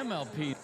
MLP.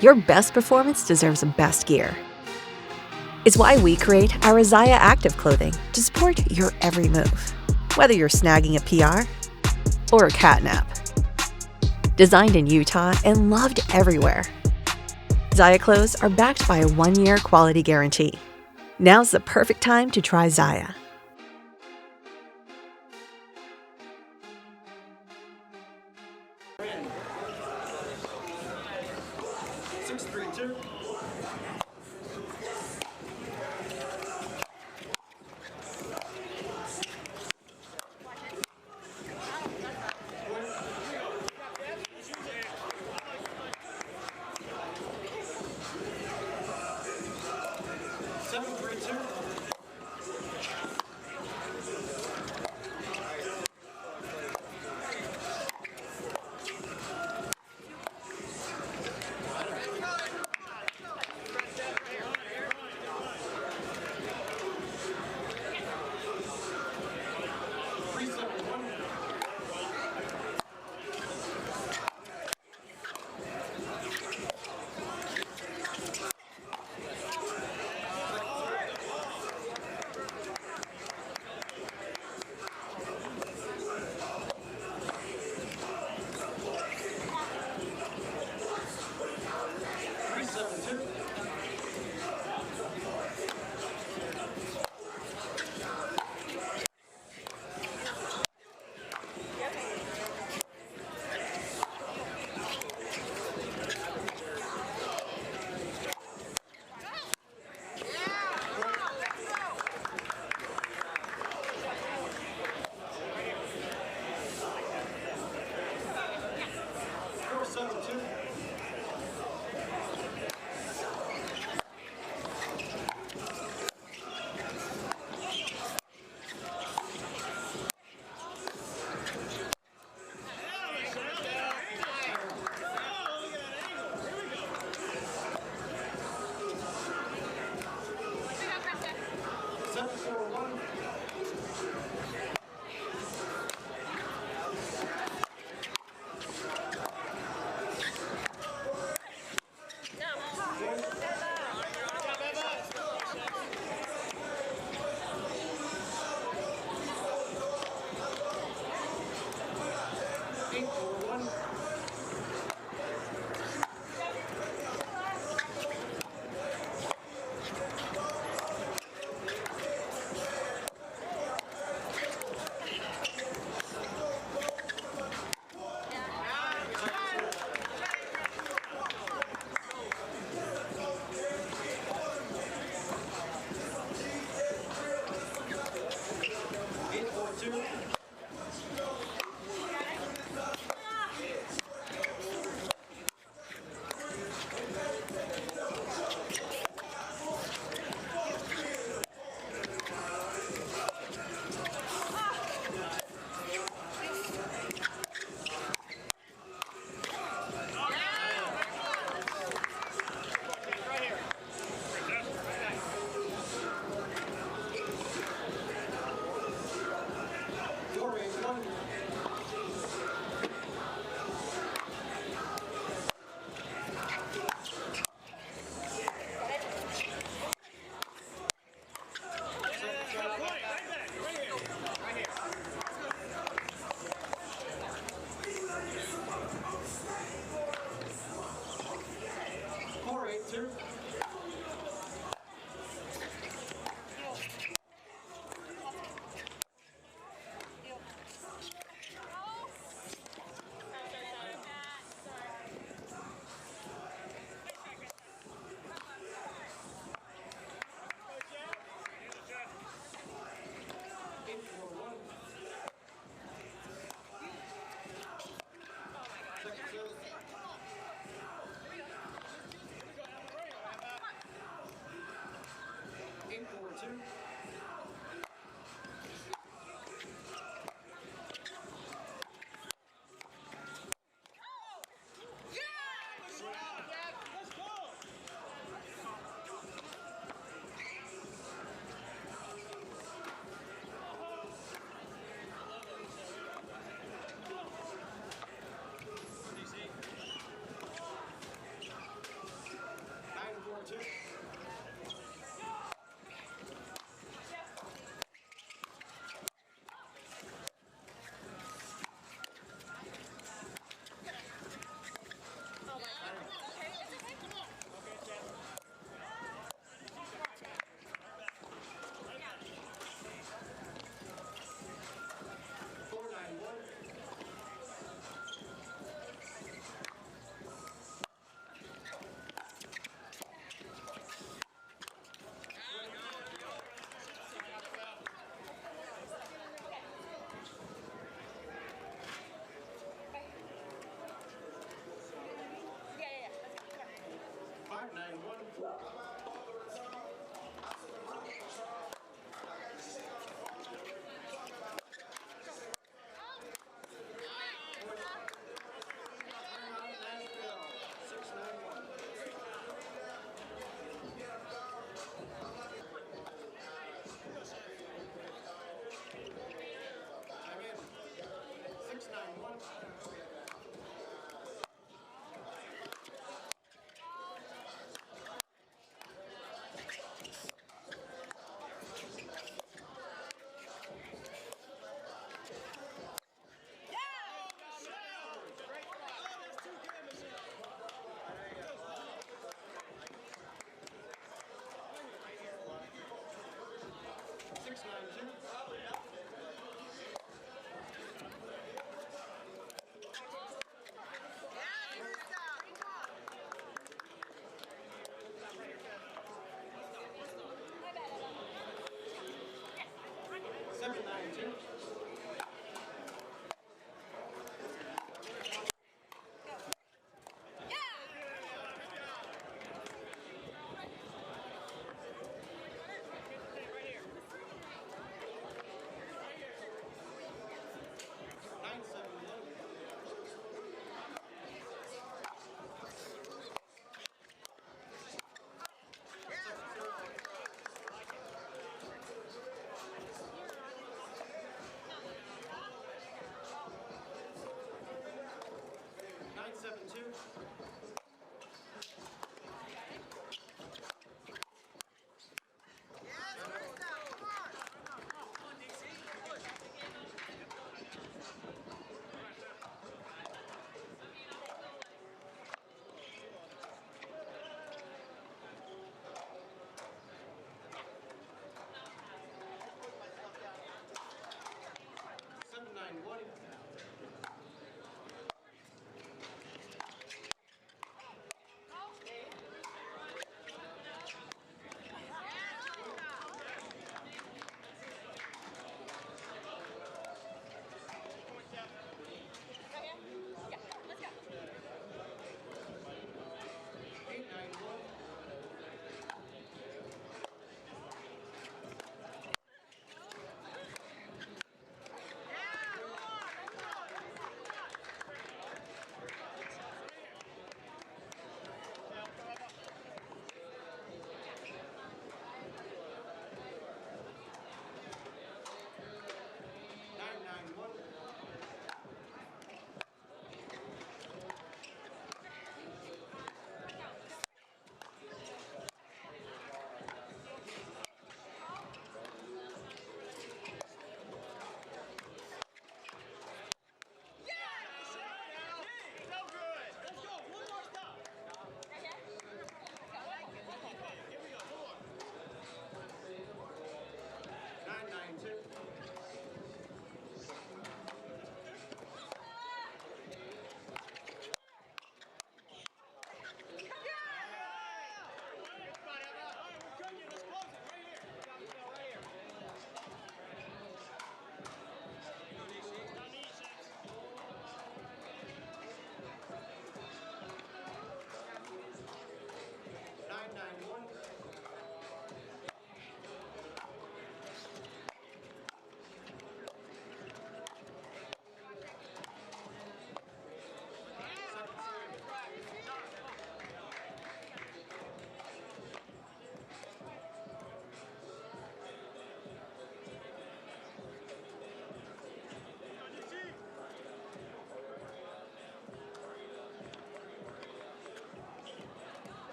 Your best performance deserves the best gear. It's why we create our Razia Active clothing to support your every move, whether you're snagging a PR or a cat nap. Designed in Utah and loved everywhere. Zaya clothes are backed by a 1-year quality guarantee. Now's the perfect time to try Zaya.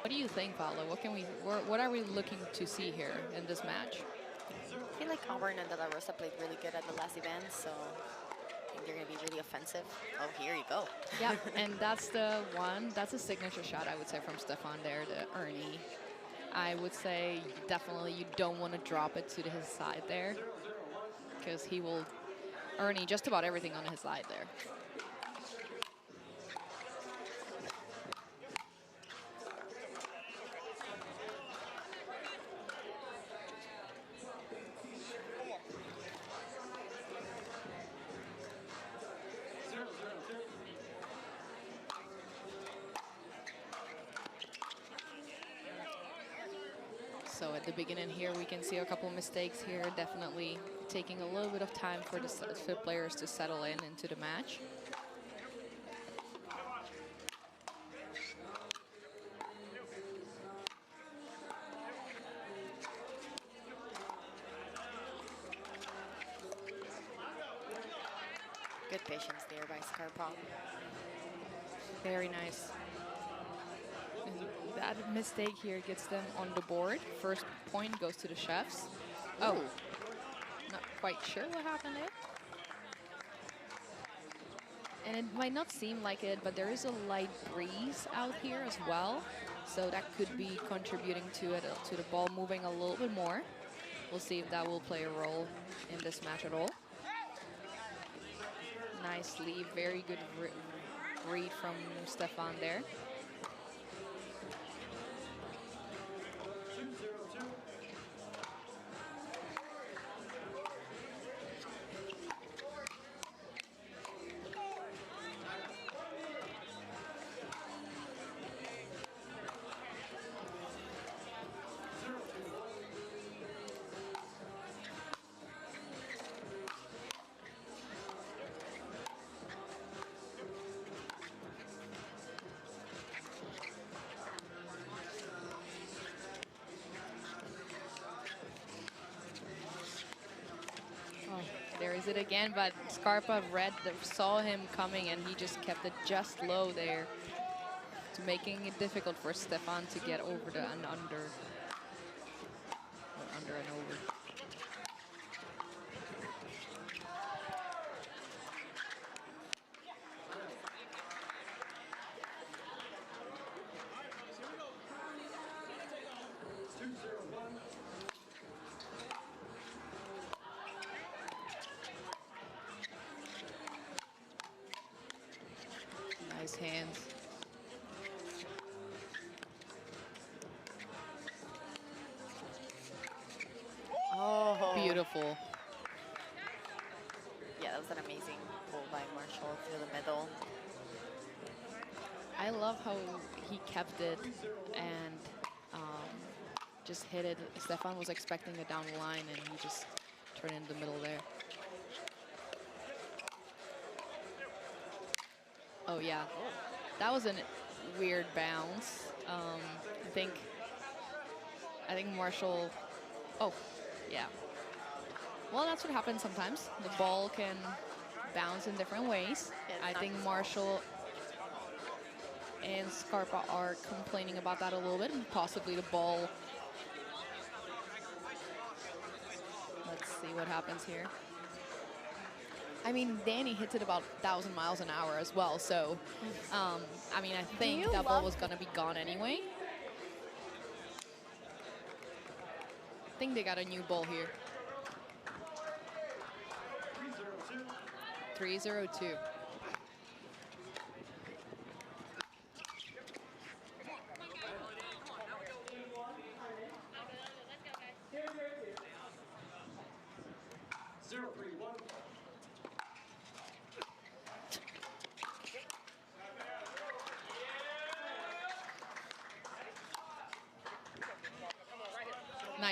What do you think, Paolo? What are we looking to see here in this match? I feel like Auvergne and Rosa played really good at the last event, so I think they're going to be really offensive. Oh, here you go. Yeah, and that's a signature shot, I would say, from Stefan there, the Ernie. I would say definitely you don't want to drop it to his side there, because he will Ernie just about everything on his side there. So at the beginning here, we can see a couple of mistakes here, definitely taking a little bit of time for the players to settle into the match. Good patience there by Scarpa. Very nice. That mistake here gets them on the board. First point goes to the Chefs. Oh, not quite sure what happened there. And it might not seem like it, but there is a light breeze out here as well. So that could be contributing to it, to the ball moving a little bit more. We'll see if that will play a role in this match at all. Nice lead, very good read from Stefan there. There is it again, but Scarpa saw him coming and he just kept it just low there, to making it difficult for Stefan to get over the and under. Or under and over. Nice hands. Oh, beautiful. Yeah, that was an amazing pull by Marshall through the middle. I love how he kept it and just hit it. Stefan was expecting it down the line and he just turned in the middle there. Oh yeah, that was a weird bounce. I think Marshall, oh yeah. Well, that's what happens sometimes. The ball can bounce in different ways. I think Marshall and Scarpa are complaining about that a little bit, and possibly the ball. Let's see what happens here. I mean, Danny hits it about 1,000 miles an hour as well, so I mean, I think that ball was gonna be gone anyway. I think they got a new ball here. 3-0-2.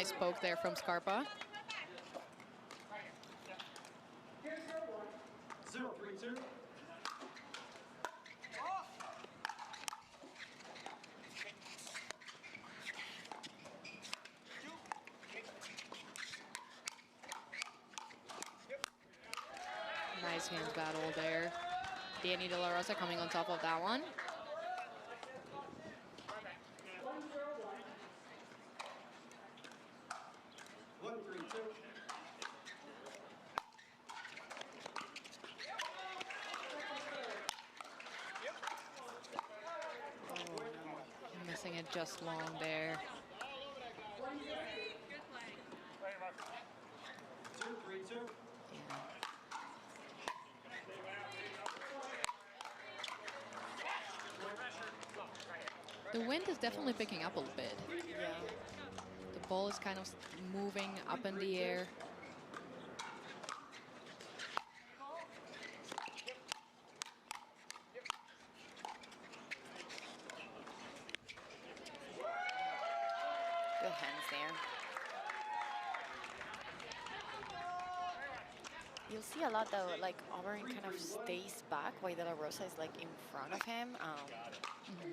Nice poke there from Scarpa. Nice hands battle there. Danny De La Rosa coming on top of that one. Missing it just long there. The wind is definitely picking up a little bit. Yeah. The ball is kind of moving up in the air. Good hands there. You'll see a lot though, like Auvergne kind of stays back while De La Rosa is like in front of him.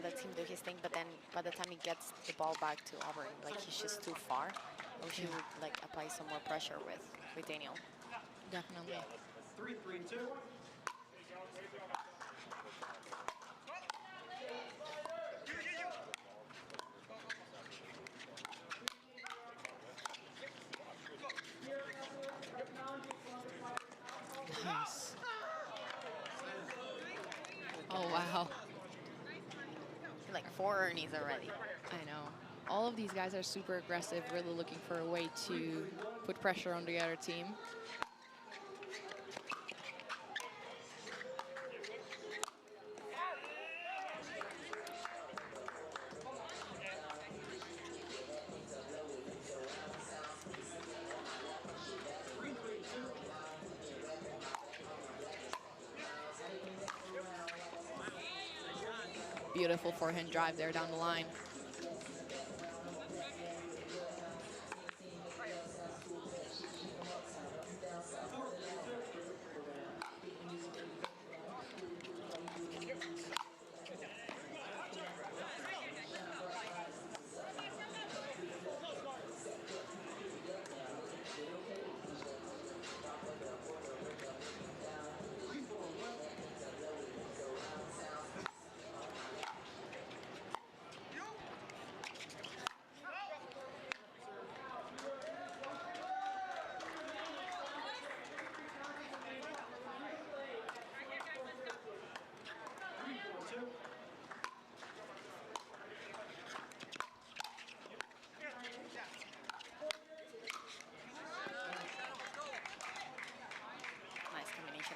Lets him do his thing, but then by the time he gets the ball back to Auvergne, like he's just too far. Or she would like apply some more pressure with Daniel. Definitely. 3-3-2. Nice. Oh, wow. Like 4 Ernies already. I know. All of these guys are super aggressive, really looking for a way to put pressure on the other team. Beautiful forehand drive there down the line.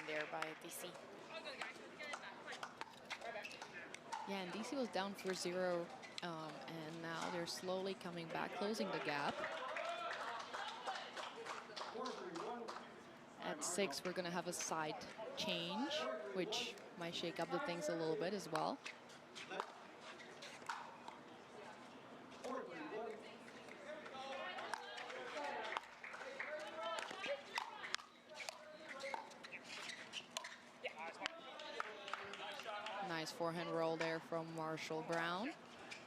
There by DC. Yeah, and DC was down 4-0, and now they're slowly coming back, closing the gap. At 6, we're going to have a side change, which might shake up the things a little bit as well. Nice forehand roll there from Marshall Brown.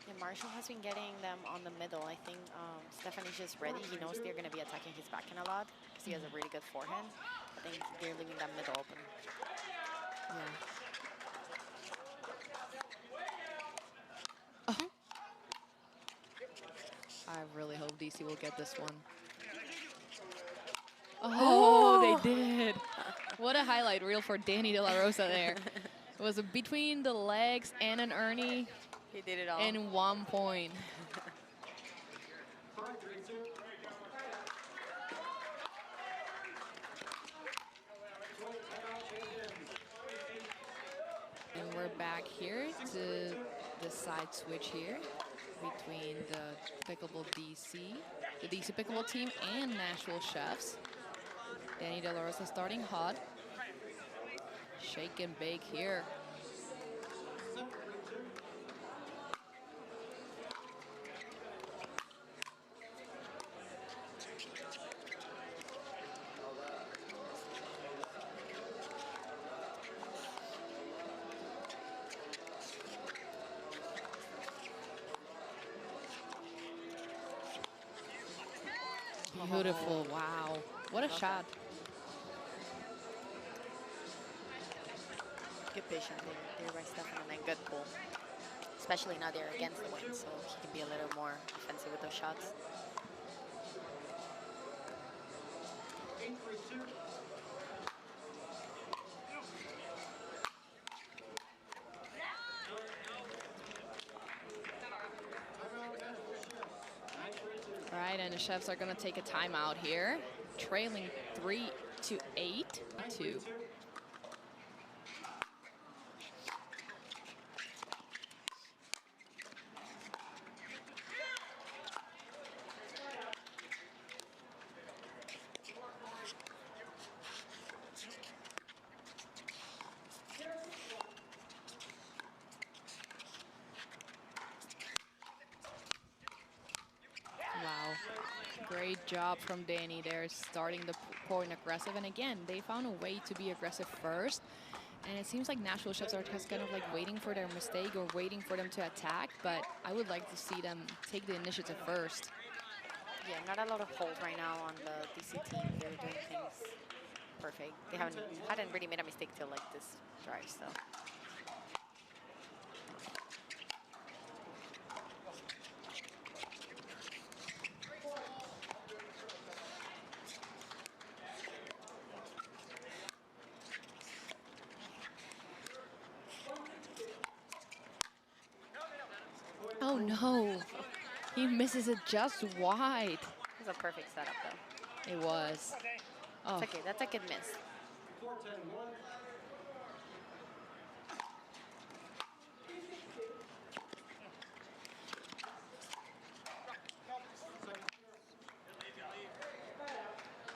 Yeah, Marshall has been getting them on the middle. I think Stephanie's just ready. He knows they're going to be attacking his backhand a lot because he has a really good forehand. I think they're leaving that middle open. Yeah. I really hope DC will get this one. Oh, they did. What a highlight reel for Danny De La Rosa there. It was between the legs and an Ernie. He did it all. In 1 point. And we're back here to the side switch here between the Pickleball DC, the DC Pickleball Team and Nashville Chefs. Danny De La Rosa starting hot. Shake and bake here. Beautiful. Wow. What a Love shot. Good patient there by Stefan, and then good pull. Especially now they're against the wind, so he can be a little more offensive with those shots. All right, and the Chefs are going to take a timeout here, trailing 3-8. 2. Wow. Great job from Danny there, starting the point aggressive. And again, they found a way to be aggressive first. And it seems like Nashville Chefs are just kind of like waiting for their mistake or waiting for them to attack. But I would like to see them take the initiative first. Yeah, not a lot of hold right now on the DC team. They're doing things perfect. They hadn't really made a mistake till like this drive, so. Oh no, he misses it just wide. It was a perfect setup though. It was. Oh. It's okay, that's a good miss.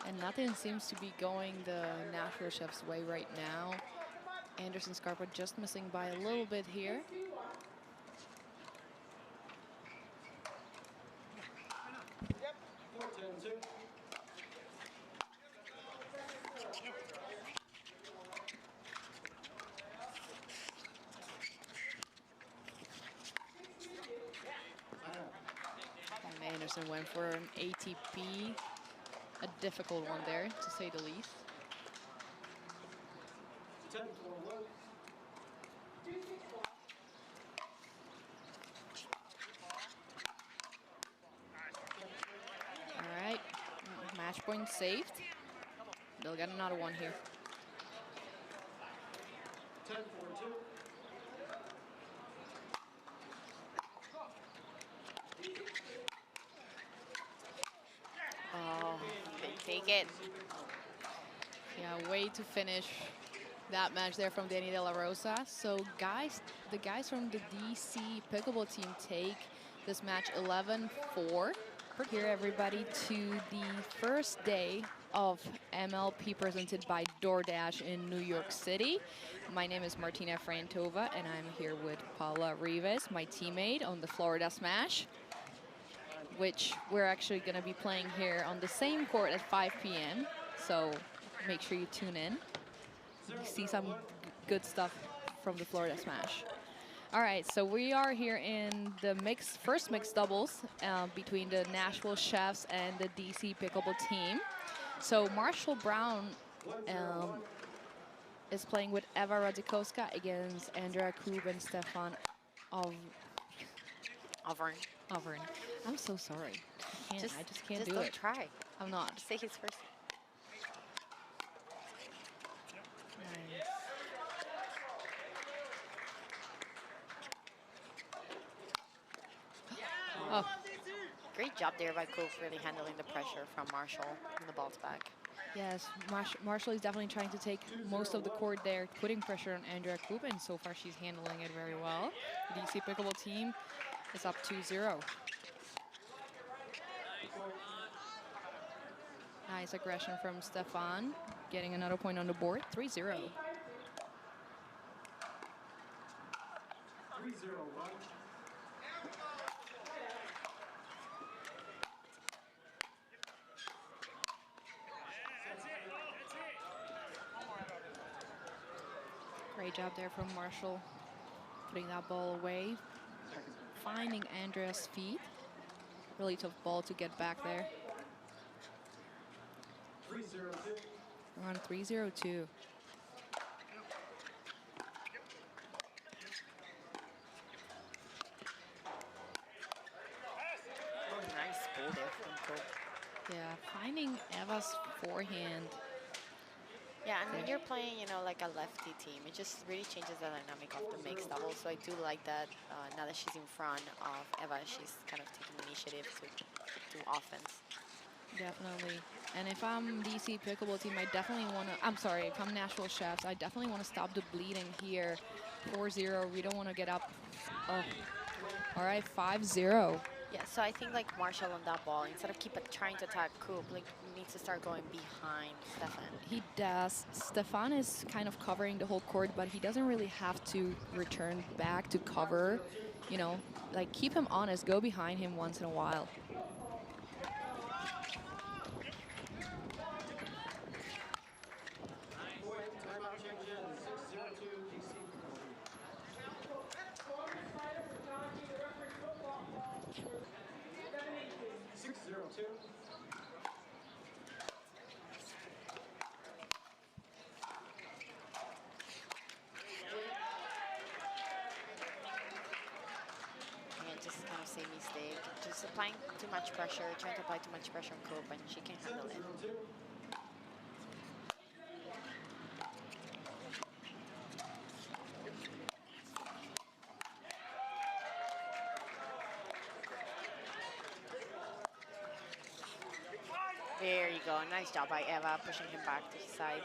And nothing seems to be going the Nashville Chefs' way right now. Anderson Scarpa just missing by a little bit here. And Anderson went for an ATP, a difficult one there, to say the least. All right, match point saved. They'll get another one here. Oh, they take it. Yeah, way to finish that match there from Danny De La Rosa. So guys, the guys from the DC Pickleball Team take this match 11-4. Here everybody to the first day of MLP presented by DoorDash in New York City. My name is Martina Frantova and I'm here with Paula Rivas, my teammate on the Florida Smash, which we're actually going to be playing here on the same court at 5 p.m. So make sure you tune in. You see some good stuff from the Florida Smash. All right, so we are here in the first mixed doubles between the Nashville Chefs and the DC Pickleball Team. So Marshall Brown is playing with Eva Razikowska against Andrea Koop and Stefan Auvergne. Auvergne. I'm so sorry. I just can't do don't it. Try. I'm not. Just say his first. Nice. Oh, Great job there by Koop, really handling the pressure from Marshall and the ball's back. yes. Marshall is definitely trying to take most of the court there, putting pressure on Andrea Koop, and so far she's handling it very well. DC Pickleball Team is up 2-0. Nice aggression from Stefan, getting another point on the board, 3-0. Great job there from Marshall, putting that ball away, finding Andrea's feet. Really tough ball to get back there. We're on 3-0-2. Oh, nice ball there from Koop. Yeah, finding Eva's forehand. Yeah, and when you're playing, you know, like a lefty team, it just really changes the dynamic of the mixed double. So I do like that now that she's in front of Eva, she's kind of taking initiative to do offense. Definitely. And if I'm DC Pickleball Team, I definitely want to, I'm sorry, if I'm Nashville Chefs, I definitely want to stop the bleeding here. 4-0, we don't want to get up. Oh, all right, 5-0. Yeah, so I think like Marshall on that ball, instead of trying to attack Koop, like needs to start going behind Stefan. He does. Stefan is kind of covering the whole court, but he doesn't really have to return back to cover. You know, like keep him honest, go behind him once in a while. And just kind of same mistake, just applying too much pressure, trying to apply too much pressure on Koop, and she can't handle it. There you go. Nice job by Eva, pushing him back to his side.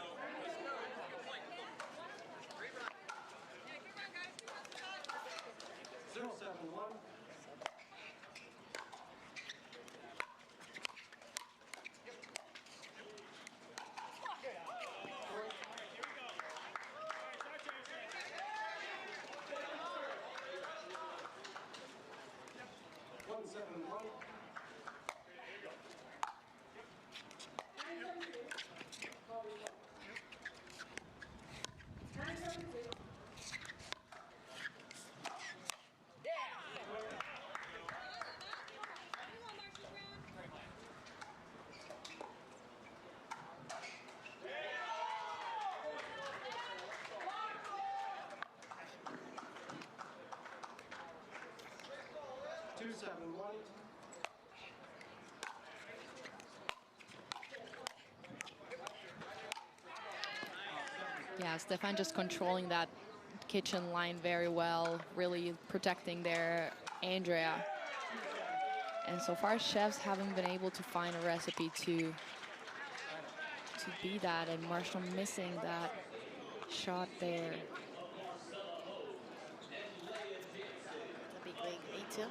Yeah, Stefan just controlling that kitchen line very well, really protecting their Andrea. And so far, chefs haven't been able to find a recipe to be that, and Marshall missing that shot there. The big league, 8-2.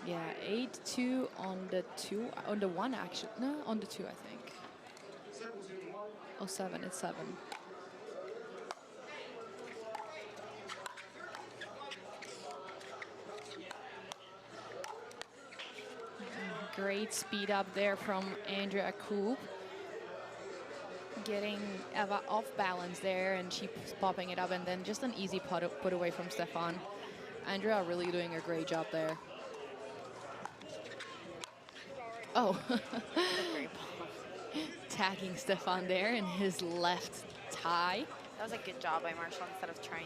Yeah, 8-2 on the one actually. No, on the two, I think. Oh, 7, it's 7. Great speed up there from Andrea Koop. Getting Eva off balance there, and she's popping it up, and then just an easy put away from Stefan. Andrea really doing a great job there. Oh, tagging Stefan there in his left thigh. That was a good job by Marshall instead of trying.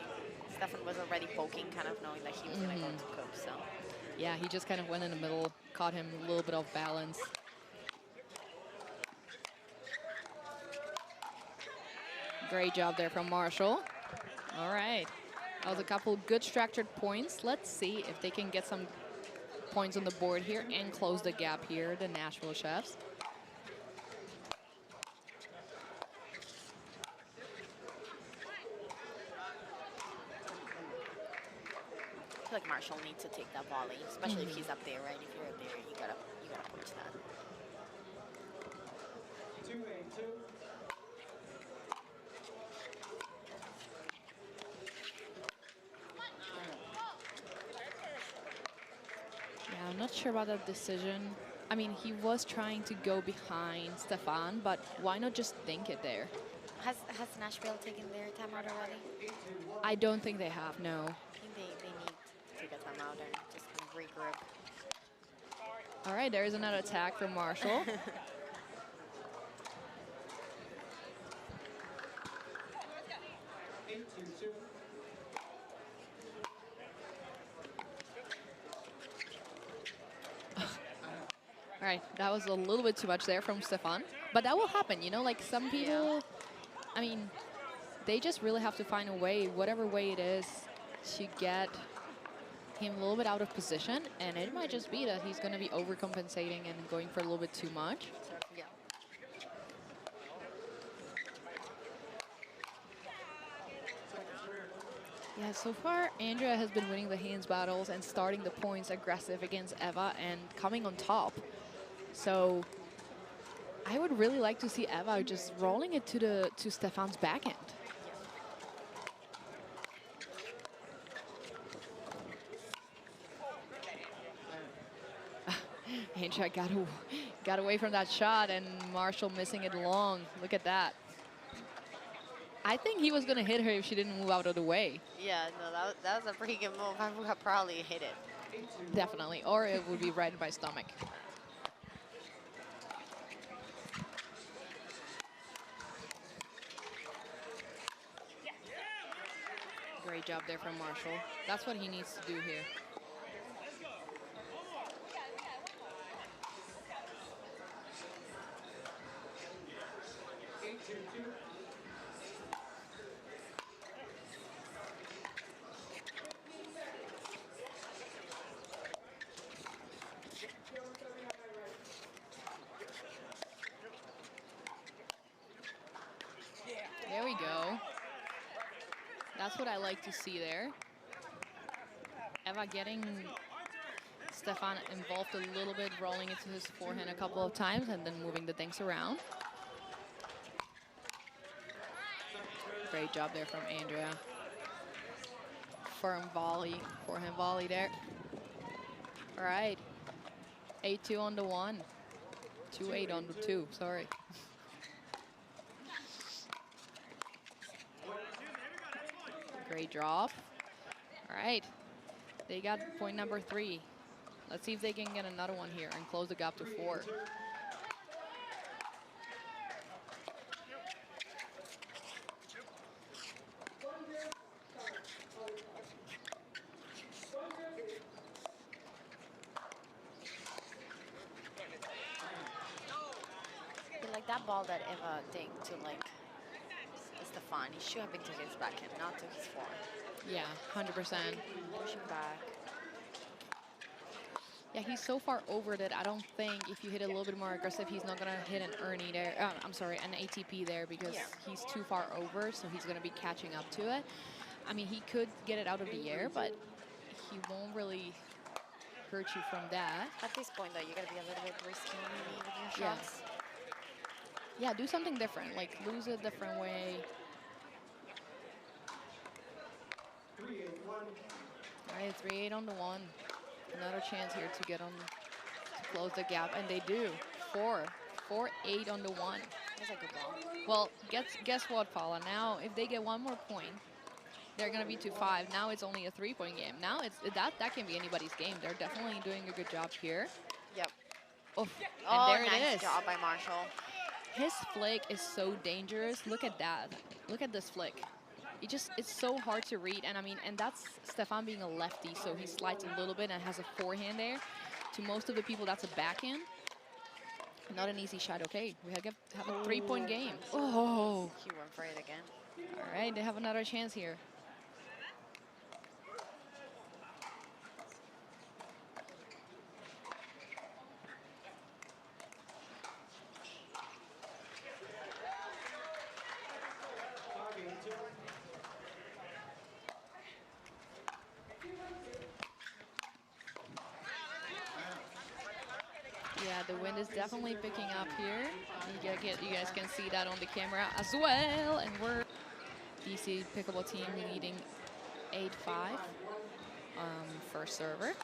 Stefan was already poking, kind of knowing that he was going to go to Koop, so. Yeah, he just kind of went in the middle, caught him a little bit off balance. Great job there from Marshall. All right. That was a couple good structured points. Let's see if they can get some points on the board here and close the gap here, the Nashville Chefs. I feel like Marshall needs to take that volley, especially if he's up there, right? If you're up there, you gotta push that. 2-8-2. Yeah, I'm not sure about that decision. I mean, he was trying to go behind Stefan, but why not just think it there? Has Nashville taken their timeout already? I don't think they have, no. I think they need to take a timeout and just kind of regroup. All right, there's another attack from Marshall. All right, that was a little bit too much there from Stefan. But that will happen, you know, like some people, I mean, they just really have to find a way, whatever way it is, to get him a little bit out of position. And it might just be that he's going to be overcompensating and going for a little bit too much. Yeah. Yeah, so far, Andrea has been winning the hands battles and starting the points aggressive against Eva and coming on top. So I would really like to see Eva just rolling it to Stefan's backhand. Andrea got away from that shot, and Marshall missing it long. Look at that. I think he was going to hit her if she didn't move out of the way. Yeah, no, that was a pretty good move. I would have probably hit it. Definitely. Or it would be right in my stomach. Great job there from Marshall. That's what he needs to do here. There we go. That's what I like to see there. Eva getting Stefan involved a little bit, rolling it to his forehand a couple of times and then moving the things around. Great job there from Andrea. Firm volley, forehand volley there. All right. 8-2 on the 1. 2-8 on the 2, sorry. Great drop. All right. They got point number 3. Let's see if they can get another one here and close the gap to 4. Like that ball that Eva dinked to like Stefan, he should have been to his backhand, not to his forehand. Yeah, 100%. Pushing back. Yeah, he's so far over that I don't think if you hit a little bit more aggressive, he's not going to hit an Ernie there. I'm sorry, an ATP there because he's too far over, so he's going to be catching up to it. I mean, he could get it out of the air, but he won't really hurt you from that. At this point, though, you got to be a little bit risky maybe with your shots. Yeah, do something different, like lose a different way. All right, 3-8 on the 1. Another chance here to get on, to close the gap, and they do. 4-8 on the 1. That's a good ball. Well, guess what, Paula? Now, if they get one more point, they're gonna be 2-5. Now it's only a 3-point game. Now it's that can be anybody's game. They're definitely doing a good job here. Yep. Oof. And there it nice is. job by Marshall. His flick is so dangerous. Look at that. Look at this flick. It's so hard to read. And I mean, and that's Stefan being a lefty, so he slides a little bit and has a forehand there. To most of the people, that's a backhand. Not an easy shot. Okay, we have a 3-point game. Oh. He went for it again. All right, they have another chance here. Yeah, the wind is definitely picking up here. You guys can see that on the camera as well. And we're DC Pickleball Team leading 8-5. First server.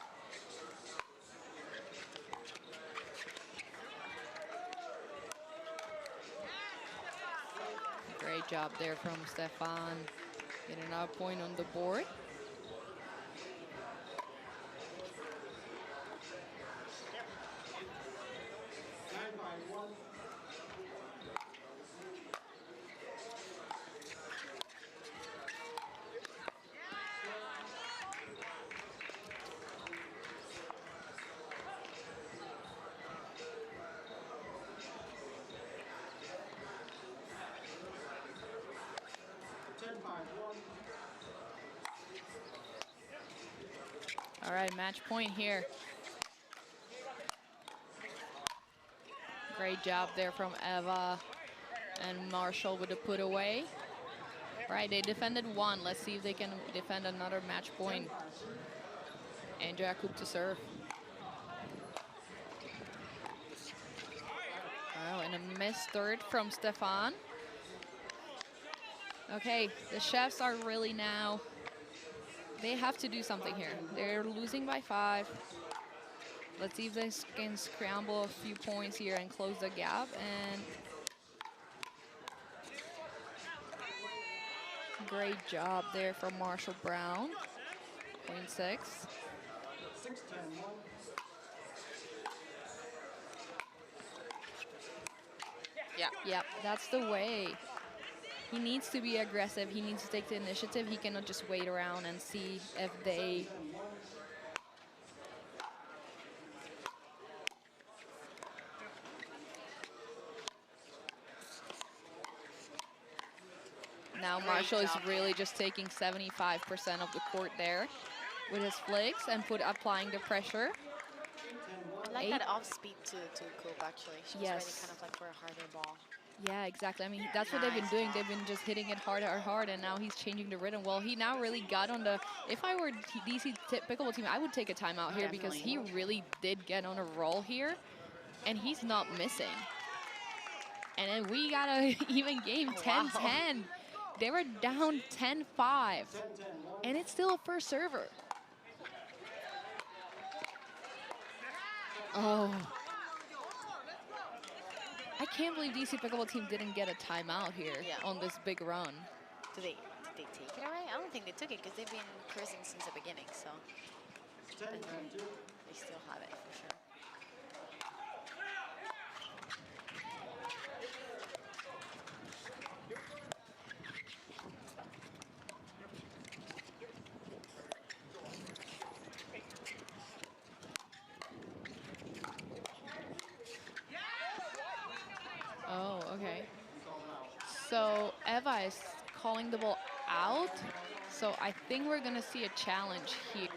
Great job there from Stefan. Getting another point on the board. All right, match point here. Great job there from Eva and Marshall with the put away. Right, they defended one. Let's see if they can defend another match point. Andrea Koop to serve. Oh, and a missed third from Stefan. Okay, the Chefs are really now, they have to do something here. They're losing by 5. Let's see if they can scramble a few points here and close the gap. And great job there from Marshall Brown. 0.6. Yeah. Yep, that's the way. He needs to be aggressive. He needs to take the initiative. He cannot just wait around and see if they... Now Marshall is really just taking 75% of the court there with his flicks and applying the pressure. I like that off speed to Koop actually. She was ready kind of like for a harder ball. Yeah, exactly. I mean, that's what they've been doing. They've been just hitting it hard, and now he's changing the rhythm. Well, he now really got on the... If I were DC Pickleball Team, I would take a timeout here because he really did get on a roll here, and he's not missing. And then we got a even game, 10-10. They were down 10-5, and it's still a first server. Oh. I can't believe DC Pickleball Team didn't get a timeout here on this big run. Did they take it already? I don't think they took it because they've been cruising since the beginning, so they still have it for sure. Oh, okay. So Eva is calling the ball out. So I think we're going to see a challenge here.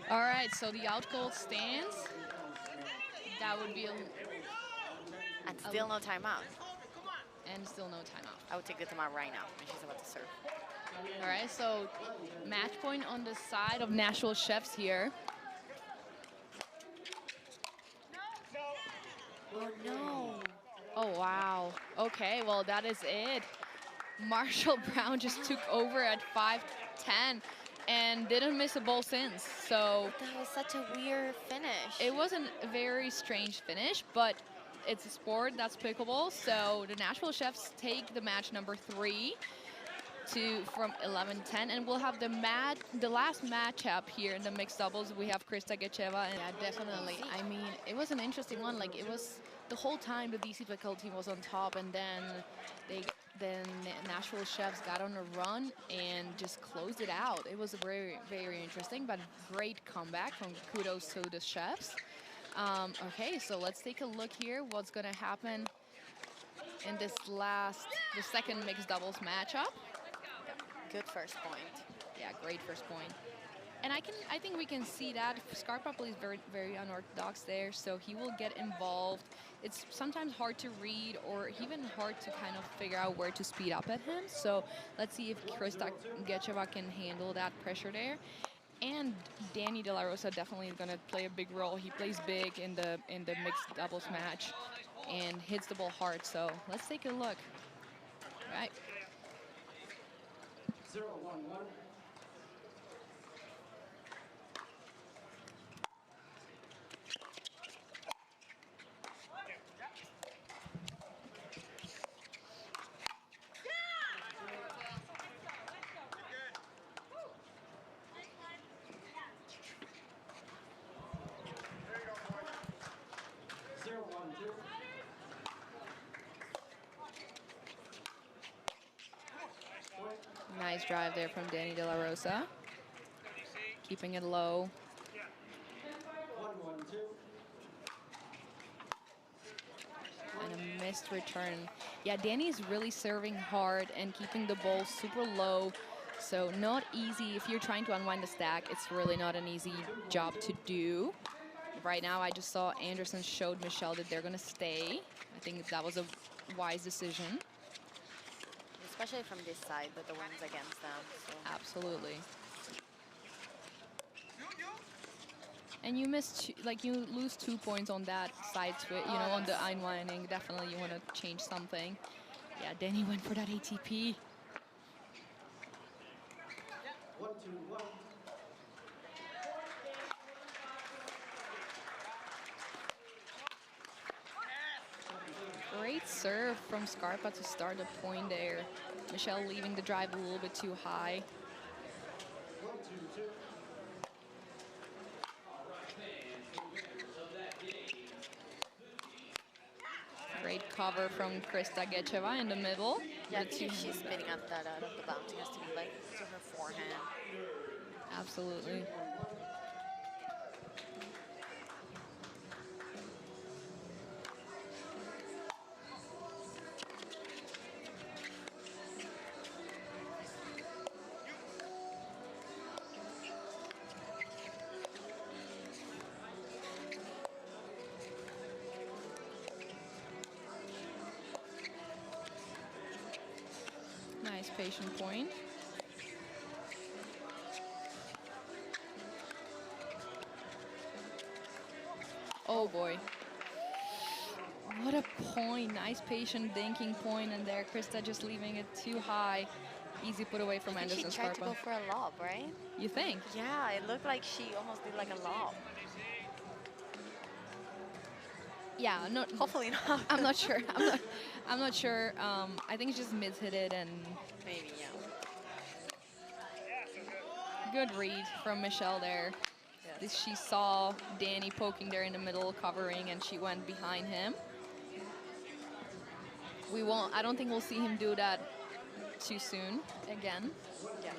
All right, so the out goal stands. That would be and still no timeout. And still no timeout. I would take the timeout right now when she's about to serve. All right, so match point on the side of Nashville Chefs here. Oh, no. Oh, wow. Okay, well, that is it. Marshall Brown just took over at 5-10 and didn't miss a ball since. So that was such a weird finish. It was a very strange finish, but it's a sport, that's pickleball. So the Nashville Chefs take the match number 3 from 11-10, and we'll have the last matchup here in the mixed doubles. We have Krista Gecheva. And yeah, definitely. I mean, it was an interesting one. Like, it was the whole time the DC Pickleball Team was on top, and then Nashville Chefs got on a run and just closed it out. It was very, very interesting, but great comeback from kudos to the Chefs. Okay, so let's take a look here. What's going to happen in the second mixed doubles matchup. Good first point. Yeah, great first point. And I think we can see that Scarpa plays very, very unorthodox there, so he will get involved. It's sometimes hard to read or even hard to kind of figure out where to speed up at him. So let's see if Krista Gecheva can handle that pressure there. And Danny De La Rosa definitely is going to play a big role. He plays big in the mixed doubles match and hits the ball hard. So let's take a look. All right. 0-1-1. Nice drive there from Danny De La Rosa. Keeping it low. 1-1-2. And a missed return. Yeah, Danny is really serving hard and keeping the ball super low. So not easy. If you're trying to unwind the stack, it's really not an easy job to do. Right now, I just saw Anderson showed Michelle that they're going to stay. I think that was a wise decision. Especially from this side, that the wind's against them. So. Absolutely. And you miss, you lose 2 points on that side switch, on the unwinding. Definitely you want to change something. Yeah, Danny went for that ATP. 1-2-1. Great serve from Scarpa to start the point there. Michelle leaving the drive a little bit too high. 1-2-2. Great cover from Krista Gecheva in the middle. Yeah, I think if she's spinning up that out of the bounce, it has to be like to her forehand. Absolutely. Nice patient point. Oh boy. What a point. Nice patient dinking point, and there Krista just leaving it too high. Easy put away from Anderson She tried Scarpa. to go for a lob, right? You think? Yeah, it looked like she almost did like a lob. Yeah, no. Hopefully not. I'm not sure. I'm not sure. I think she just mishit it, and Maybe, yeah. good read from Michelle there. Yes. She saw Danny poking there in the middle, covering, and she went behind him. I don't think we'll see him do that too soon again. Yeah.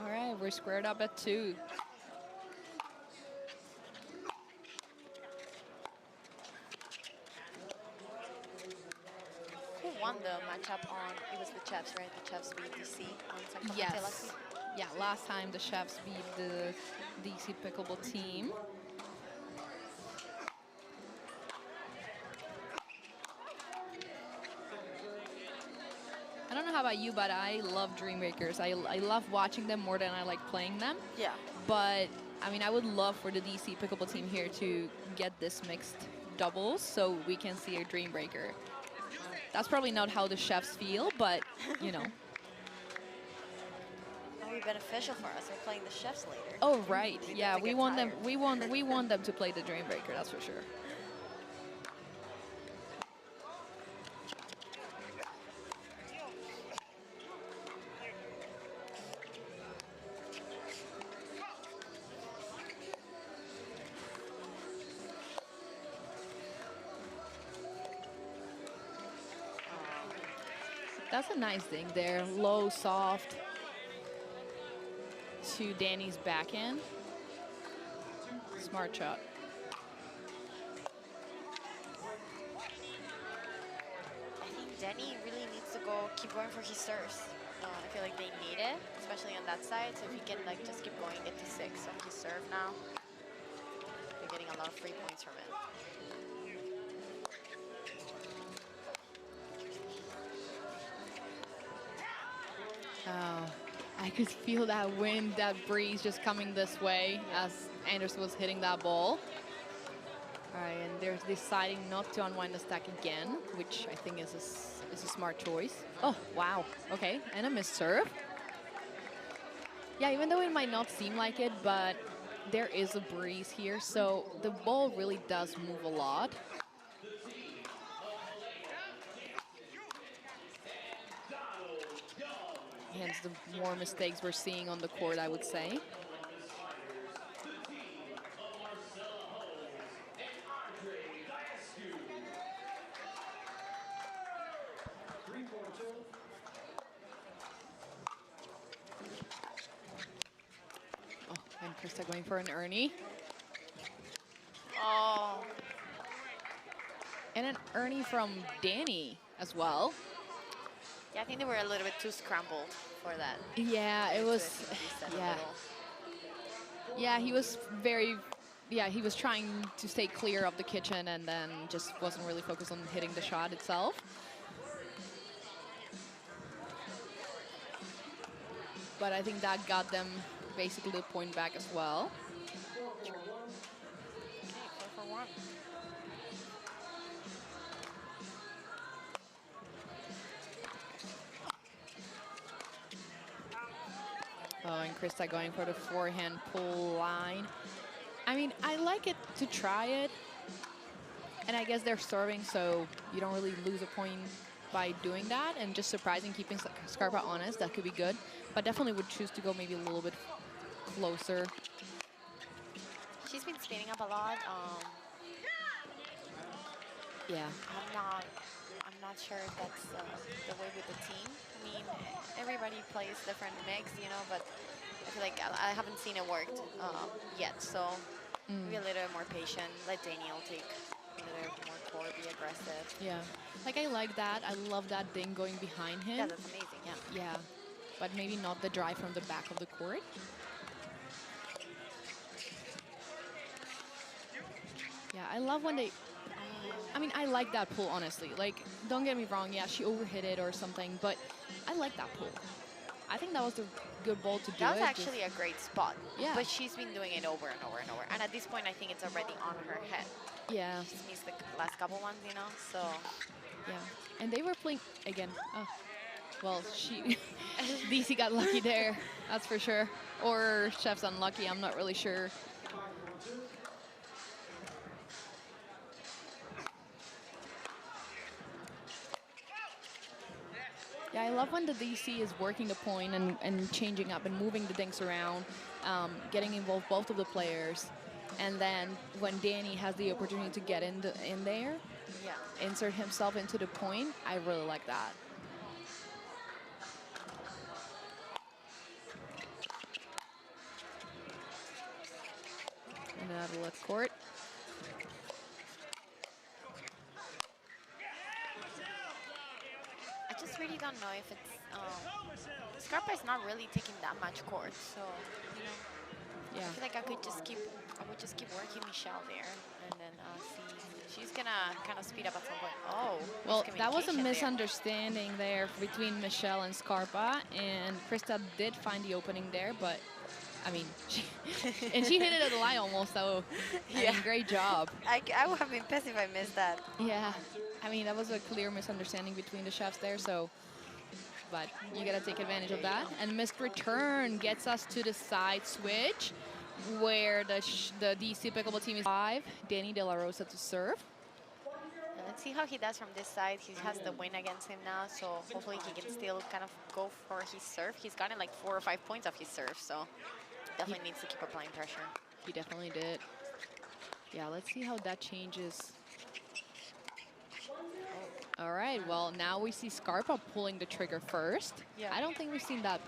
All right, we're squared up at 2. Who won the matchup on, it was the Chefs, right? The Chefs beat DC on San Clemente last Yes. week? Yeah, last time the Chefs beat the D.C Pickleball Team. I don't know how about you, but I love Dreambreakers. I love watching them more than I like playing them. Yeah. But, I mean, I would love for the DC Pickleball Team here to get this mixed doubles so we can see a Dreambreaker. That's probably not how the Chefs feel, but, That'll be beneficial for us. We're playing the Chefs later. Oh, right. We Yeah, get to we get want them. tired. We want them to play the Dreambreaker. That's for sure. That's a nice thing there. Low, soft to Danny's backhand. Smart shot. I think Danny really needs to keep going for his serves. I feel like they need it, especially on that side. So if he can just keep going, get to 6 on his serve now, you're getting a lot of free points from it. Oh, I could feel that wind, that breeze just coming this way as Anderson was hitting that ball. All right, and they're deciding not to unwind the stack again, which I think is a smart choice. Oh, wow. Okay, and a missed serve. Yeah, even though it might not seem like it, but there is a breeze here, so the ball really does move a lot. Hence the more mistakes we're seeing on the court, I would say. Oh, and Krista going for an Ernie. Oh, And an Ernie from Danny as well. yeah, I think they were a little bit too scrambled for that. Yeah, it Maybe was. to reset a Yeah, little. yeah, he was very. Yeah, he was trying to stay clear of the kitchen and then just wasn't really focused on hitting the shot itself. But I think that got them basically the point back as well. Okay, 4 for 1. Oh, and Krista going for the forehand pull line. I mean, I like it to try it. And I guess they're serving, so you don't really lose a point by doing that. And just surprising, keeping Scarpa honest, that could be good. But definitely would choose to go maybe a little bit closer. She's been spinning up a lot. Yeah. I'm not sure if that's the way with the team. I mean, everybody plays different mix, you know, but I feel like I haven't seen it worked yet. So be a little more patient. Let Daniel take a little more court, be aggressive. Yeah. Like, I like that. I love that thing going behind him. Yeah, that's amazing. Yeah. Yeah. But maybe not the drive from the back of the court. Yeah, I love when they... I mean, I like that pull, honestly. Like, don't get me wrong. Yeah, she overhit it or something, but I like that pull. I think that was the good ball to do That was it. actually a great spot. Yeah. But she's been doing it over and over and over. And at this point, I think it's already on her head. Yeah, She just missed the last couple ones, you know, so... yeah. And they were playing, again, well, DC got lucky there, that's for sure. Or Chef's unlucky, I'm not really sure. Yeah, I love when the DC is working the point and changing up and moving the things around, getting involved both of the players. And then when Danny has the opportunity to get in there, Yeah. insert himself into the point, I really like that. And out of left court. I just really don't know if it's... Scarpa is not really taking that much court, so, you know... Yeah. I feel like I would just keep working Michelle there, and then see. She's gonna kind of speed up at some point. Oh, Well, that was a miscommunication there. misunderstanding there between Michelle and Scarpa, and Krista did find the opening there, but I mean, she hit it at the line almost, so I Yeah. mean, great job. I would have been pissed if I missed that. Yeah, I mean, that was a clear misunderstanding between the chefs there, so, but you gotta take advantage of that. And missed return gets us to the side switch, where the D.C Pickleball Team is 5. Danny De La Rosa to serve. And let's see how he does from this side. He has the win against him now, so hopefully he can still kind of go for his serve. He's gotten like 4 or 5 points off his serve, so definitely needs to keep applying pressure. He definitely did. Yeah, let's see how that changes. All right, well, now we see Scarpa pulling the trigger first. Yeah. I don't think we've seen that.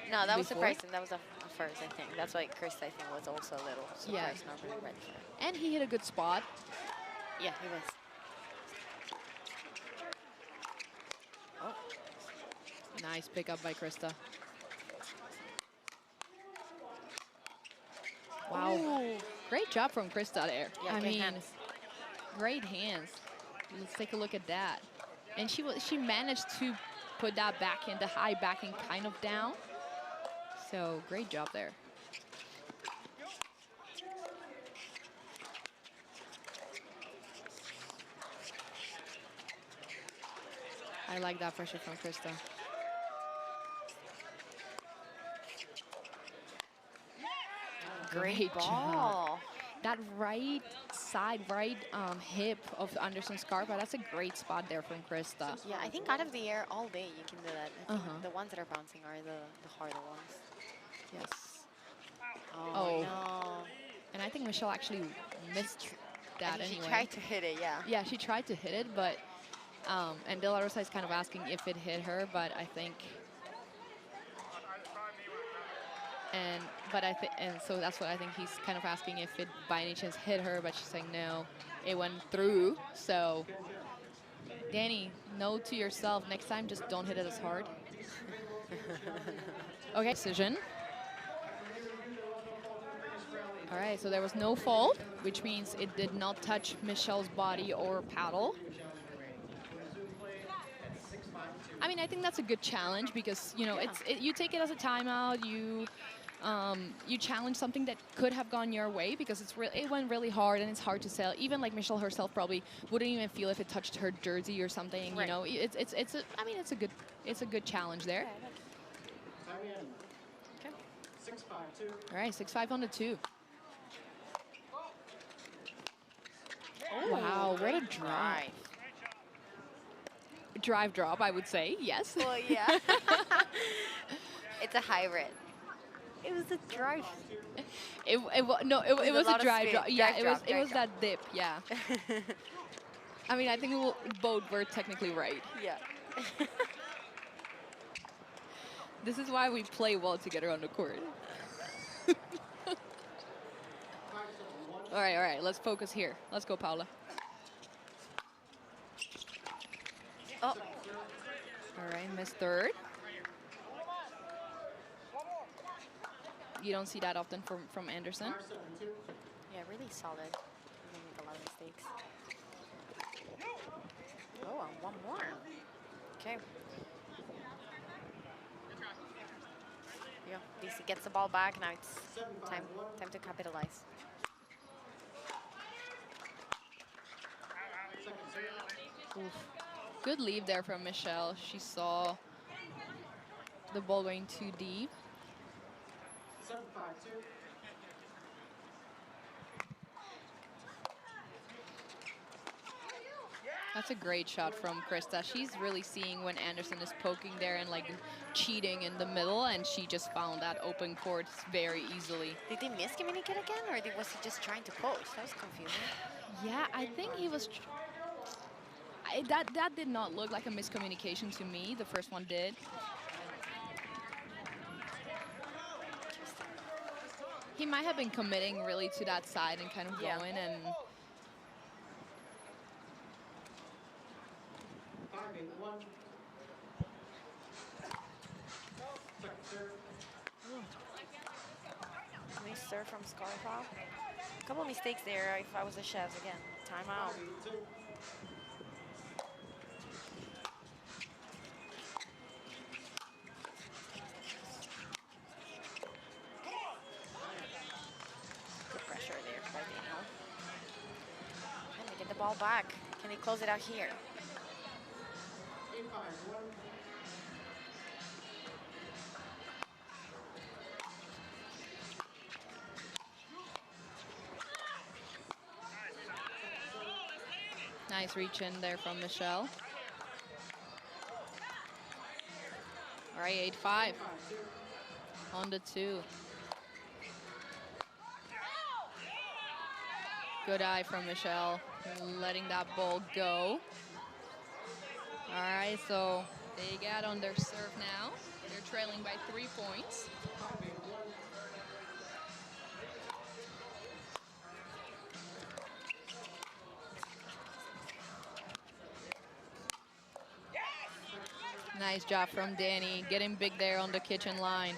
No, that was Before? surprising. That was a first, I think. That's why Chris, I think, was also a little surprised, not really ready for it. And he hit a good spot. Yeah, he was. Oh, Nice pickup by Krista. Wow. Ooh. Great job from Krista there. Yeah, I great mean, hands. great hands. Let's take a look at that. And she managed to put that backhand, the high backhand kind of down. So great job there. I like that pressure from Krista. Great ball. That right side, right hip of Anderson Scarpa, that's a great spot there from Krista. Yeah, I think out of the air all day you can do that. I think Uh-huh. the ones that are bouncing are the harder ones. Yes. Oh, Oh. no. And I think Michelle actually missed I that think anyway. she tried to hit it, yeah. Yeah, she tried to hit it, but And De La Rosa is kind of asking if it hit her, but I think, and so that's what I think he's kind of asking if it by any chance hit her, but she's saying no, it went through. So, Danny, note to yourself, next time just don't hit it as hard. Okay, decision. All right, so there was no fault, which means it did not touch Michelle's body or paddle. I mean, I think that's a good challenge because, you know, you take it as a timeout. You challenge something that could have gone your way because it went really hard and it's hard to sell. Even like Michelle herself probably wouldn't even feel if it touched her jersey or something. Right. You know, it's a good challenge there. Okay. 6-5-2. All right, 6-5 on the 2. Oh, Wow, what a great drive. Drive drop, I would say, yes. Well, yeah. It's a hybrid. It was a drive. It was a a lot of drive speed. drop. Yeah, Drive it drop, drive was drop. that dip. Yeah. I mean, I think both were technically right. Yeah. This is why we play well together on the court. All right. Let's focus here. Let's go, Paula. Oh, All right, miss third. You don't see that often from Anderson. yeah, really solid. Didn't make a lot of mistakes. Oh, and one more. Okay. Yeah, DC gets the ball back. Now it's time to capitalize. Oof. Good leave there from Michelle. She saw the ball going too deep. 7-5-2. That's a great shot from Krista. She's really seeing when Anderson is poking there and like cheating in the middle, and she just found that open court very easily. Did they miscommunicate again, or was he just trying to post? That was confusing. Yeah, I think he was. That did not look like a miscommunication to me. The first one did. He might have been committing really to that side and kind of Yeah. going and. 5-8-1. Second serve. Nice serve from Scarpa. A couple mistakes there if I was the Chefs again. Timeout. 5-8-2. Good pressure there by Daniel. Can they get the ball back? Can they close it out here? 8-5-1. Nice reach in there from Michelle. All right, 8-5 on the 2. Good eye from Michelle, letting that ball go. All right, so they got on their serve now. They're trailing by 3 points. 5-8-1. Nice job from Danny, getting big there on the kitchen line.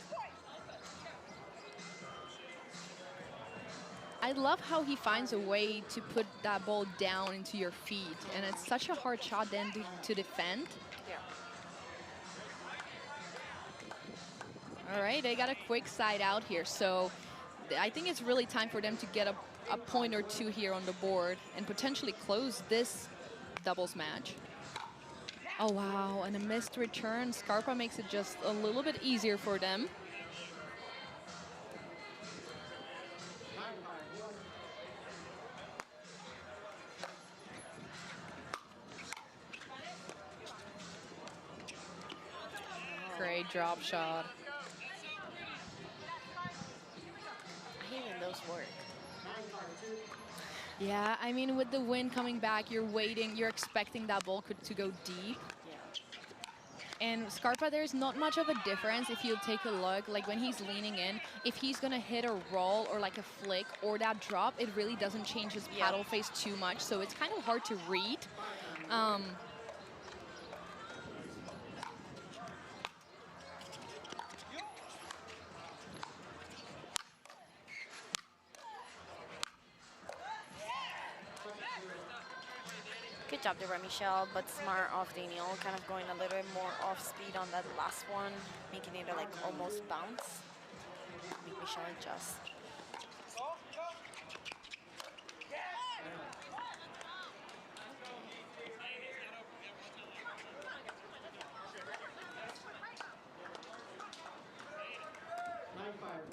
I love how he finds a way to put that ball down into your feet, and it's such a hard shot then to defend. Yeah. All right, they got a quick side out here, so I think it's really time for them to get a point or two here on the board and potentially close this doubles match. Oh, wow, and a missed return. Scarpa makes it just a little bit easier for them. 9-5-1. Great drop shot. I hate when those work. 9-5-2. Yeah, I mean, with the wind coming back, you're waiting, you're expecting that ball to go deep. Yeah. And Scarpa, there's not much of a difference if you take a look, like when he's leaning in, if he's gonna hit a roll or like a flick or that drop, it really doesn't change his Yeah. paddle face too much, so it's kind of hard to read. Good job there by Michelle, but smart off Daniel, kind of going a little bit more off speed on that last one, making it like almost bounce. Make Michelle adjust.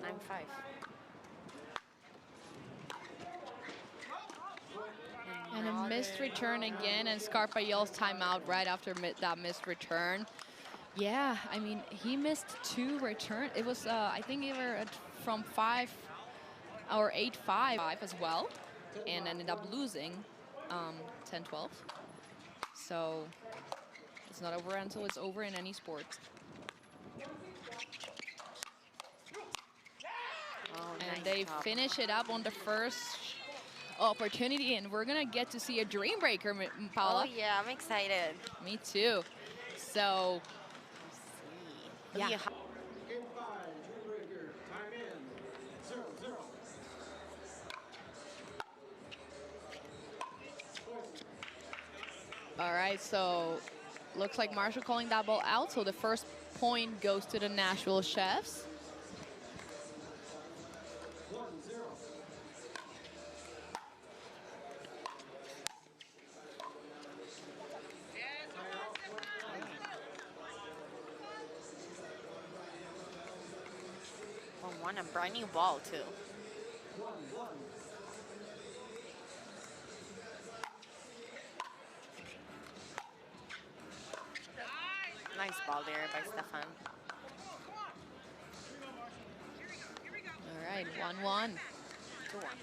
Nine 9-5. five. And a missed return again, and Scarpa yells timeout right after that missed return. Yeah, I mean, he missed 2 returns. It was, I think, either from 5 or 8-5 as well, and ended up losing 10-12. So it's not over until it's over in any sport. Oh, And nice they job. finish it up on the first opportunity, and we're gonna get to see a Dreambreaker, Paula. Oh yeah, I'm excited. Me too. So, Let's see. yeah. Game 5, Dreambreaker. Time in. 0-0. All right, so looks like Marshall calling that ball out. So the first point goes to the Nashville Chefs. 1-0. One, a brand new ball too. 1-1. Nice ball there by Stefan. All right, 1-1. 2-1.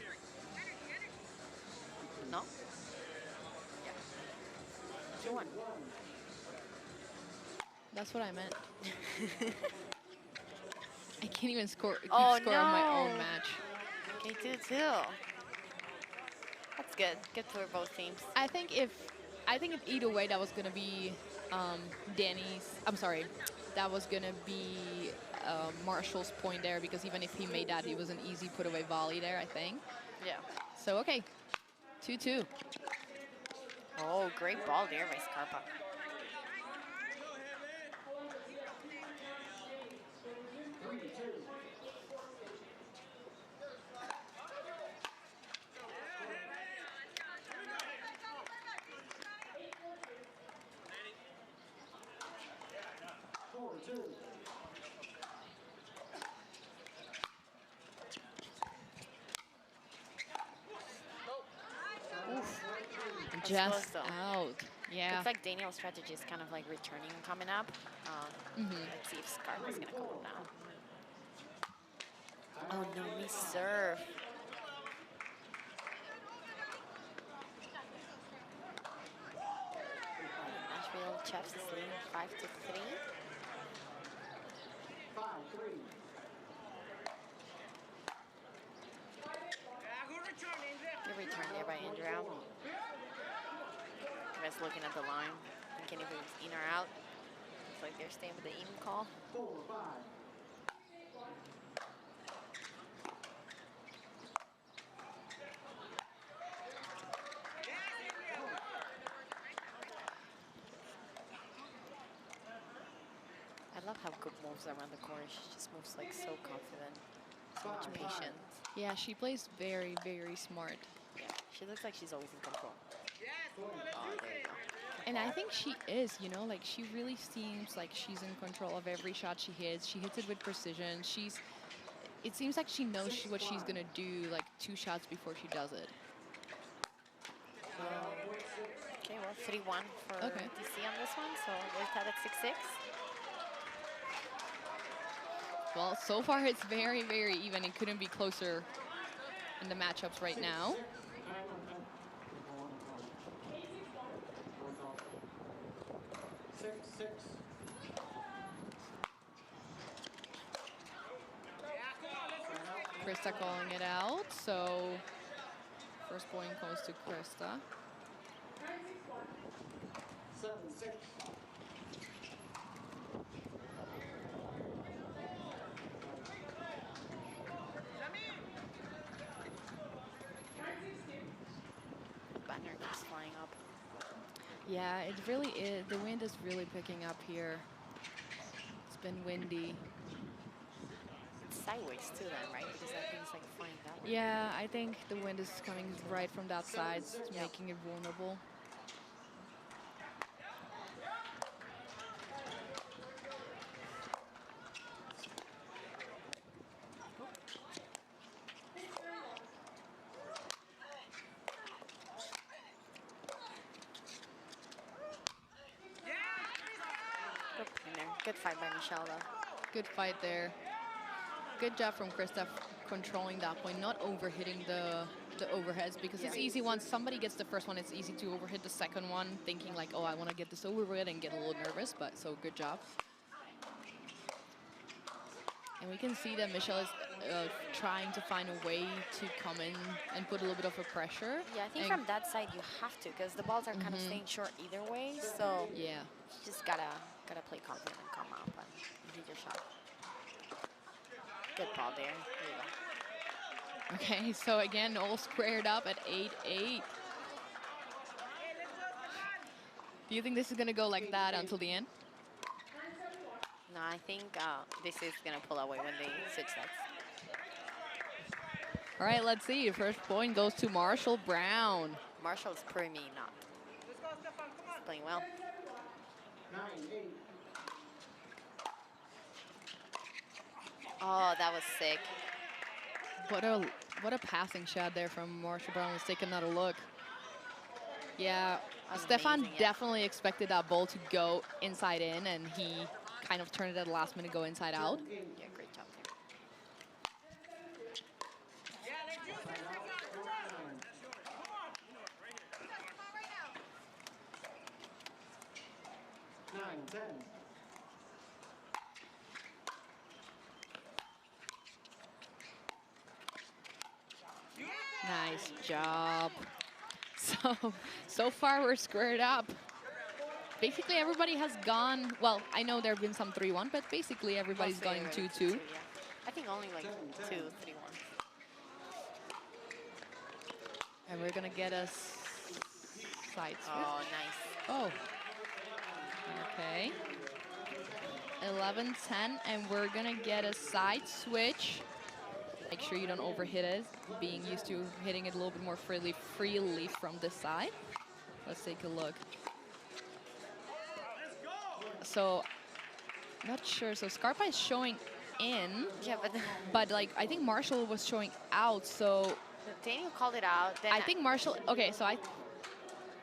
No? Yeah. 2-1. That's what I meant. I can't even keep score Oh, on my own no. match. Okay, 2-2. That's good. Good for both teams. I think if either way that was gonna be Danny's. I'm sorry, that was gonna be Marshall's point there, because even if he made that, it was an easy put away volley there, I think. Yeah. So okay, 2-2. Oh, great ball there by Scarpa. Just close, though. out. Yeah. Looks like Daniel's strategy is kind of like returning and coming up. Let's see if Scarpa's gonna come up now. Oh no, miss serve. Nashville Chefs is leading 5-3. 5-3. Good return there by Andrew. Guys looking at the line, thinking if it was in or out. Looks like they're staying with the in call. 4-5. I love how Koop moves around the corner. She just moves like so confident, so much patience. Yeah, she plays very, very smart. Yeah, she looks like she's always in control. Oh, there you go. And I think she is, you know, like she really seems like she's in control of every shot she hits. She hits it with precision. It seems like she knows what she's gonna do like 2 shots before she does it. Okay, well, 3-1 for Okay. DC on this one, so we're tied at 6-6. Well, so far it's very, very even. It couldn't be closer in the matchups right now. 6-6. Krista calling it out. So first point goes to Krista. 7-6. Banner keeps flying up. Yeah, it really is. The wind is really picking up here. It's been windy. It's sideways too then, right? Because that thing's like flying that way. Yeah, I think the wind is coming right from that side, Yeah. making it vulnerable. Good point there. Good fight by Michelle though. Good fight there. Good job from Krista controlling that point, not overhitting the overheads, because it's Yeah. easy once somebody gets the first one, it's easy to overhit the second one, thinking like, oh, I want to get this over with and get a little nervous, but so good job. And we can see that Michelle is trying to find a way to come in and put a little bit of a pressure. Yeah, I think And- from that side you have to, because the balls are kind of staying short either way. So Yeah. you just gotta play confident and come up and hit your shot. Good ball there. There you go. Okay, so again, all squared up at 8-8. Do you think this is going to go like that until the end? No, I think this is gonna pull away when they switch sets. All right, let's see. First point goes to Marshall Brown. Marshall's proving me not. He's playing well. 9-8. Oh, that was sick. What a passing shot there from Marshall Brown. Let's take another look. Yeah, That's Stefan amazing, yeah. definitely expected that ball to go inside in, and he kind of turned it at the last minute, go inside out. Yeah, great job there. Nine, 10. Nice job. So far we're squared up. Basically everybody has gone, well, I know there have been some 3-1, but basically everybody's Mostly going already 2-2. Yeah. I think only like 2, 3-1. And we're gonna get a side switch. Oh, nice. Oh. Okay. 11-10, and we're gonna get a side switch. Make sure you don't overhit it, being used to hitting it a little bit more freely from this side. Let's take a look. So, not sure. So Scarpa is showing in, Yeah, but like I think Marshall was showing out. So Daniel called it out. Then I think Marshall. Okay, so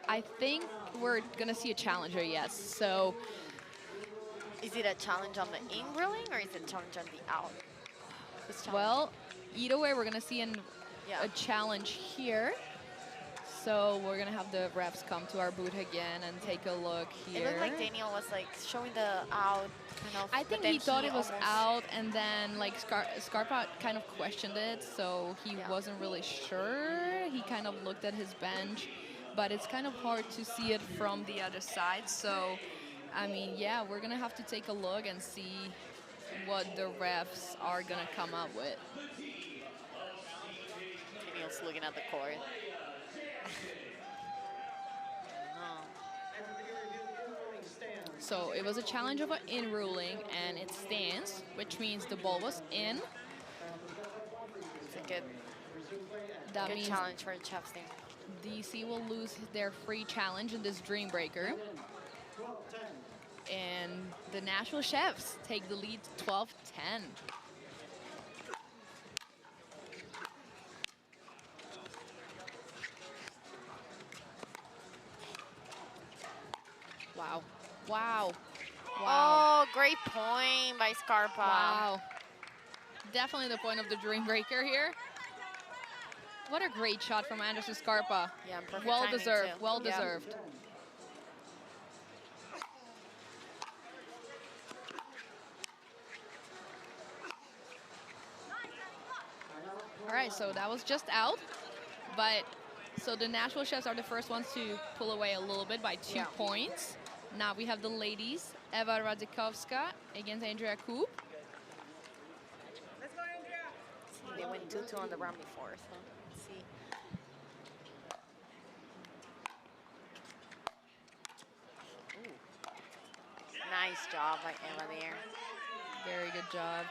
I think we're gonna see a challenger. Yes. So is it a challenge on the in grilling or is it a challenge on the out? Who's challenging? well, either way, we're gonna see yeah. a challenge here. So we're gonna have the refs come to our booth again and take a look here. It looked like Daniel was like showing the out kind of. I but think then he thought it was almost- out, and then like Scarpa kind of questioned it, so he Yeah. wasn't really sure. He kind of looked at his bench, but it's kind of hard to see it from the other side. So, I mean, yeah, we're gonna have to take a look and see what the refs are gonna come up with. Daniel's looking at the court. No. So it was a challenge of an in ruling, and it stands, which means the ball was in. It's a good That means challenge for the Chefs there. DC will lose their free challenge in this Dreambreaker. 12-10. And the Nashville Chefs take the lead 12-10. Wow. Wow. Wow. Oh, great point by Scarpa. Wow. Definitely the point of the Dreambreaker here. What a great shot from Anderson Scarpa. Yeah, perfect Well timing, deserved. too. Well Yeah. deserved. right, so that was just out. But so the Nashville Chefs are the first ones to pull away a little bit by 2 points. Now we have the ladies, Eva Razikowska against Andrea Koop. They went 2-2 on the round before, so let's see. Ooh. Nice job by Eva there. Very good job.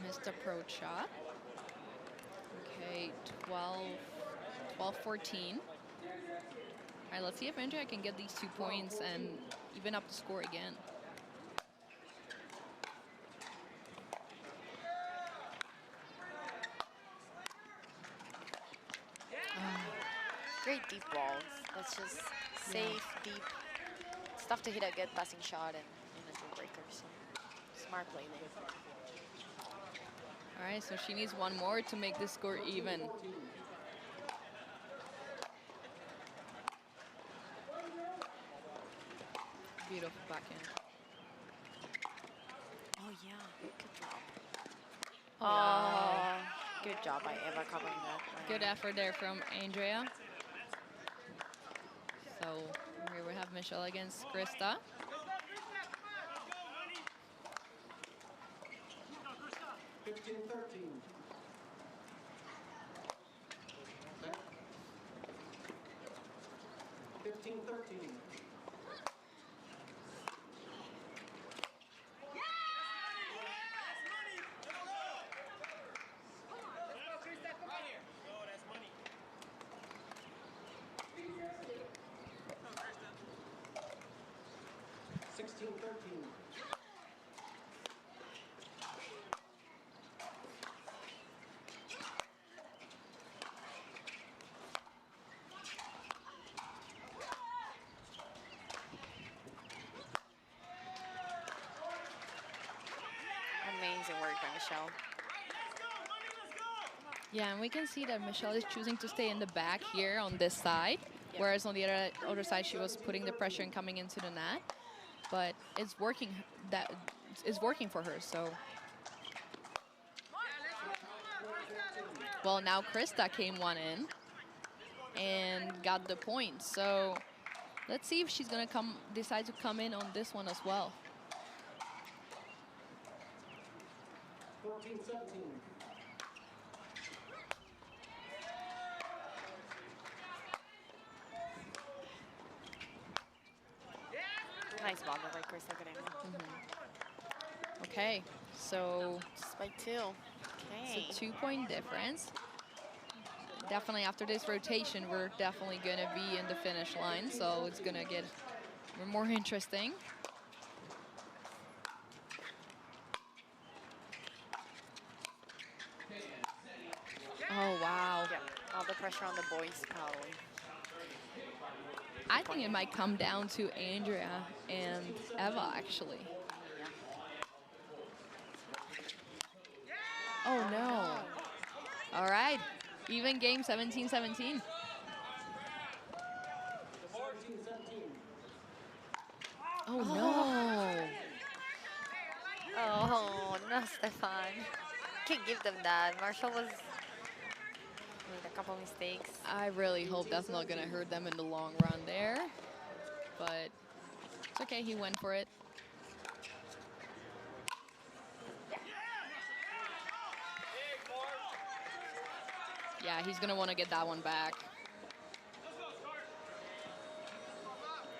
Missed approach shot. Okay, 12-14. All right, let's see if Andrea can get these 2 points and even up the score again. Great deep balls. That's just safe, deep. It's tough to hit a good passing shot and a Dreambreaker, so smart play there. All right, so she needs one more to make this score even. Beautiful backhand. Oh, yeah. Good job. Oh, Good job by Eva covering that. good effort there from Andrea. So here we have Michelle against Krista. 15-13. Amazing work by Michelle. Yeah, and we can see that Michelle is choosing to stay in the back here on this side, whereas on the other side she was putting the pressure and coming into the net. But it's working. That is working for her. So, well, now Krista came one in and got the point. So let's see if she's gonna decide to come in on this one as well. 14-17. Nice ball by Krista Greno. Okay, so Spike 2. Okay. it's a 2-point difference. Definitely after this rotation, we're definitely gonna be in the finish line, so it's gonna get more interesting. Oh, wow. Yeah, all the pressure on the boys, probably. I think it might come down to Andrea and Eva, actually. Oh, no. All right. Even game, 17-17. Oh, no. Oh, no, Stefan. Can't give them that. Marshall was made a couple mistakes. I really hope that's not going to hurt them in the long run there. But it's okay. He went for it. Yeah, he's going to want to get that one back.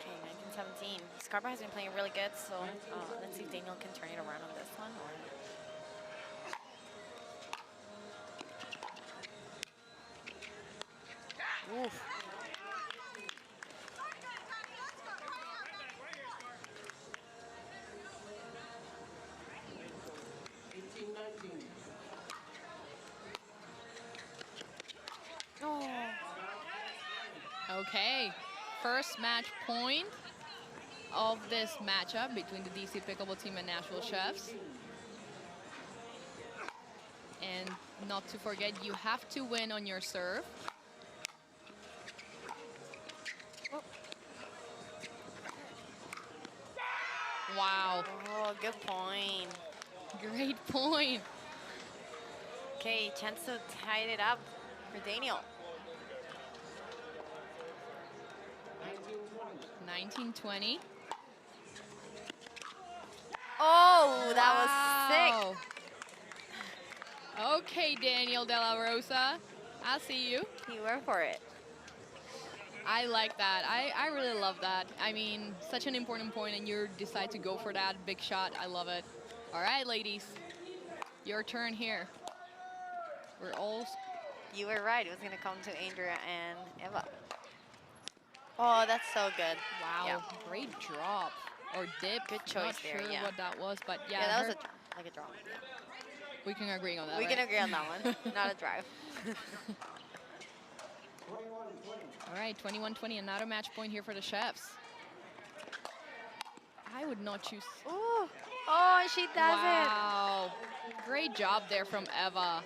Okay, 19-17. Scarpa has been playing really good, so let's see if Daniel can turn it around on this one. Oof. Okay, first match point of this matchup between the D.C Pickleball Team and Nashville Chefs. And not to forget, you have to win on your serve. Wow, Oh, good point. great point. Okay, chance to tie it up for Daniel. 19-20. Oh, that was sick. Wow. Okay, Daniel De La Rosa, I see you. He went for it. I like that. I really love that. I mean, such an important point, and you decide to go for that big shot. I love it. All right, ladies, your turn here. We're all You were right. It was going to come to Andrea and Eva. Oh, that's so good. wow, Yeah. great drop or dip. Good choice Not there, sure yeah. what that was, but yeah, Yeah, that her- was like a draw. Yeah. we can agree on that. We can right? agree on that one. Not a drive. All right, 21-20, another match point here for the Chefs. I would not choose. Ooh. Oh, she does Wow, great job there from Eva.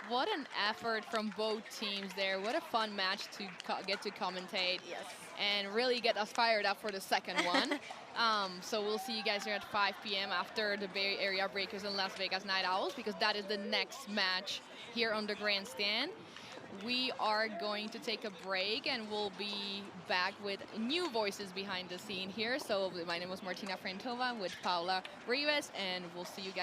What an effort from both teams there. What a fun match to get to commentate. Yes. And really get us fired up for the second one. So we'll see you guys here at 5 p.m. after the Bay Area Breakers and Las Vegas Night Owls, because that is the next match here on the grandstand. We are going to take a break, and we'll be back with new voices behind the scene here. So my name was Martina Frantova with Paula Rivas, and we'll see you guys